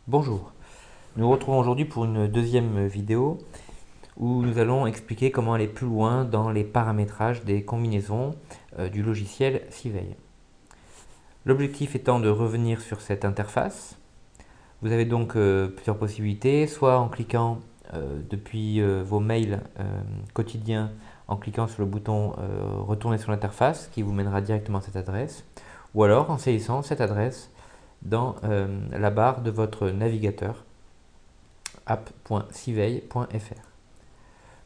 Bonjour, nous nous retrouvons aujourd'hui pour une deuxième vidéo où nous allons expliquer comment aller plus loin dans les paramétrages des combinaisons du logiciel Civey. L'objectif étant de revenir sur cette interface. Vous avez donc plusieurs possibilités, soit en cliquant depuis vos mails quotidiens, en cliquant sur le bouton retourner sur l'interface qui vous mènera directement à cette adresse, ou alors en saisissant cette adresse dans la barre de votre navigateur app.civey.fr.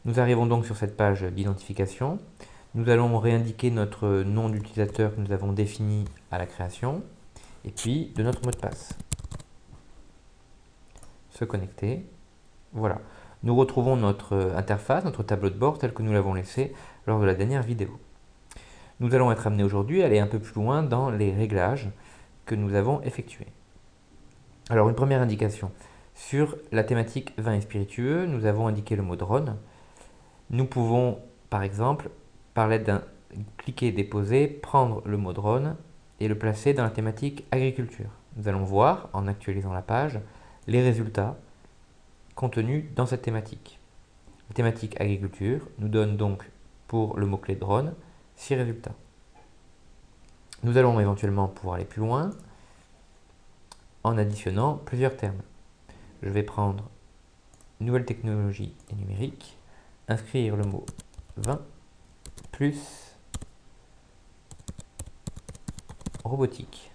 Nous arrivons donc sur cette page d'identification. Nous allons réindiquer notre nom d'utilisateur que nous avons défini à la création et puis de notre mot de passe. Se connecter. Voilà. Nous retrouvons notre interface, notre tableau de bord tel que nous l'avons laissé lors de la dernière vidéo. Nous allons être amenés aujourd'hui à aller un peu plus loin dans les réglages que nous avons effectués. Alors une première indication. Sur la thématique vin et spiritueux, nous avons indiqué le mot drone. Nous pouvons, par exemple, par l'aide d'un cliquer déposer, prendre le mot drone et le placer dans la thématique agriculture. Nous allons voir, en actualisant la page, les résultats contenus dans cette thématique. La thématique agriculture nous donne donc, pour le mot-clé drone, 6 résultats. Nous allons éventuellement pouvoir aller plus loin en additionnant plusieurs termes. Je vais prendre nouvelle technologie et numérique, inscrire le mot vin plus robotique.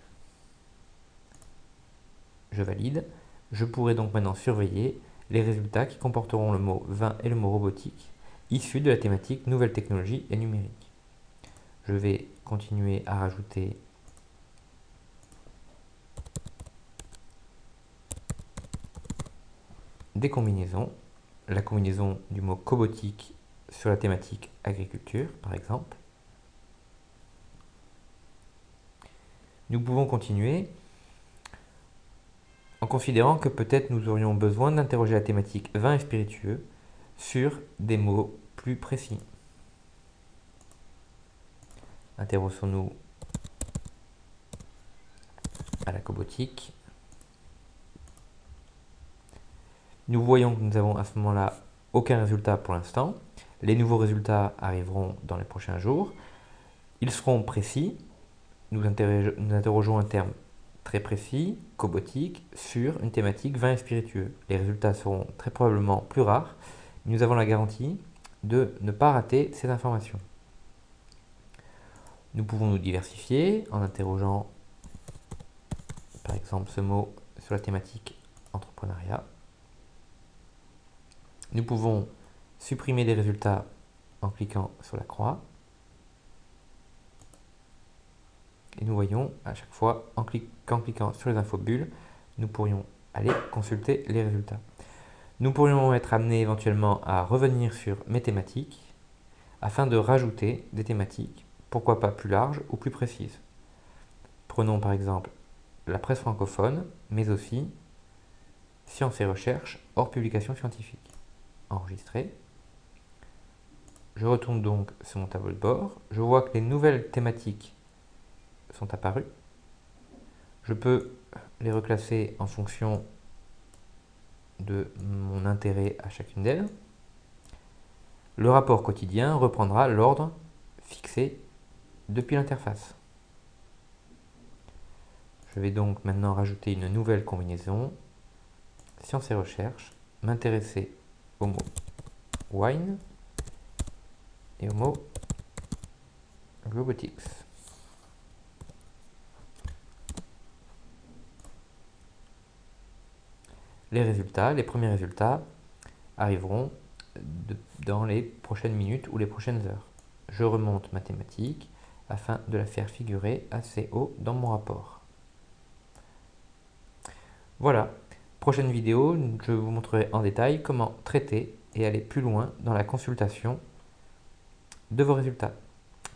Je valide. Je pourrai donc maintenant surveiller les résultats qui comporteront le mot vin et le mot robotique issus de la thématique nouvelle technologie et numérique. Je vais continuer à rajouter des combinaisons. La combinaison du mot cobotique sur la thématique agriculture, par exemple. Nous pouvons continuer en considérant que peut-être nous aurions besoin d'interroger la thématique vin et spiritueux sur des mots plus précis. Intéressons-nous à la cobotique. Nous voyons que nous avons à ce moment-là aucun résultat pour l'instant. Les nouveaux résultats arriveront dans les prochains jours. Ils seront précis. Nous interrogeons un terme très précis, cobotique, sur une thématique vin et spiritueux. Les résultats seront très probablement plus rares. Nous avons la garantie de ne pas rater ces informations. Nous pouvons nous diversifier en interrogeant par exemple ce mot sur la thématique entrepreneuriat. Nous pouvons supprimer des résultats en cliquant sur la croix. Et nous voyons à chaque fois, en cliquant sur les infobulles, nous pourrions aller consulter les résultats. Nous pourrions être amenés éventuellement à revenir sur mes thématiques afin de rajouter des thématiques, pourquoi pas plus larges ou plus précises. Prenons par exemple la presse francophone, mais aussi sciences et recherches hors publication scientifique. Enregistrer. Je retourne donc sur mon tableau de bord. Je vois que les nouvelles thématiques sont apparues. Je peux les reclasser en fonction de mon intérêt à chacune d'elles. Le rapport quotidien reprendra l'ordre fixé depuis l'interface. Je vais donc maintenant rajouter une nouvelle combinaison, sciences et recherches, m'intéresser au mot wine et au mot robotics. Les résultats, les premiers résultats arriveront dans les prochaines minutes ou les prochaines heures. Je remonte ma thématique afin de la faire figurer assez haut dans mon rapport. Voilà, prochaine vidéo, je vous montrerai en détail comment traiter et aller plus loin dans la consultation de vos résultats.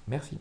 Merci.